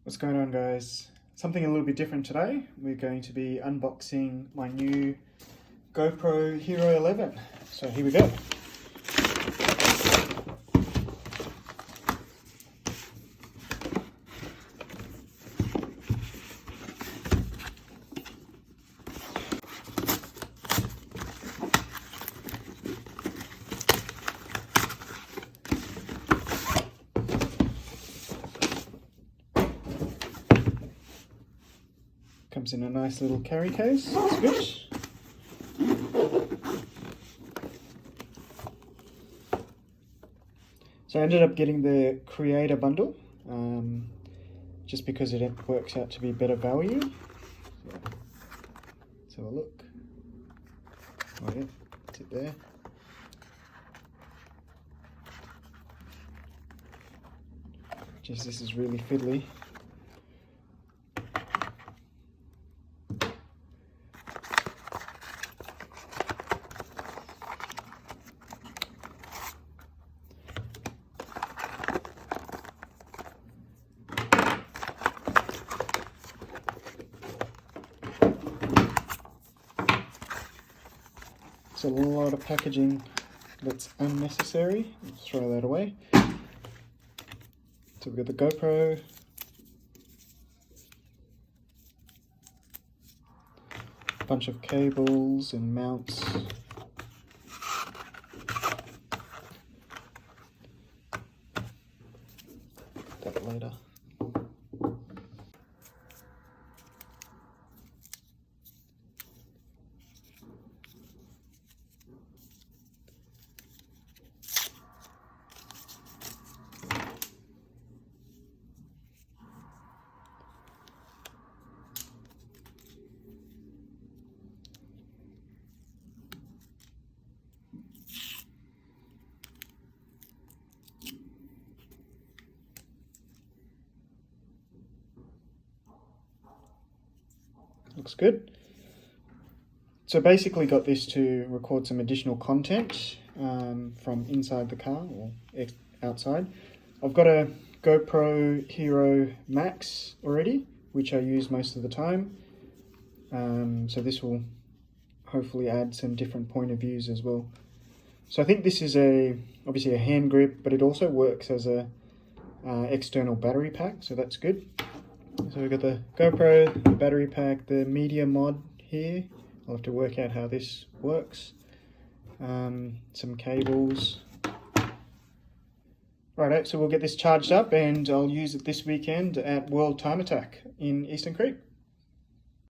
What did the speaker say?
What's going on, guys? Something a little bit different today. We're going to be unboxing my new GoPro Hero 11. So here we go. Comes in a nice little carry case. That's good. So I ended up getting the Creator Bundle, just because it works out to be better value. So, let's have a look. Oh yeah, it's it there. Jeez, this is really fiddly. It's a lot of packaging that's unnecessary. Let's throw that away. So we've got the GoPro, a bunch of cables and mounts. That later. Looks good. So basically got this to record some additional content from inside the car or outside. I've got a GoPro Hero Max already, which I use most of the time. So this will hopefully add some different point of views as well. So I think this is obviously a hand grip, but it also works as a external battery pack, so that's good. So we've got the GoPro, the battery pack, the media mod here. I'll have to work out how this works. Some cables. Righto, so we'll get this charged up and I'll use it this weekend at World Time Attack in Eastern Creek.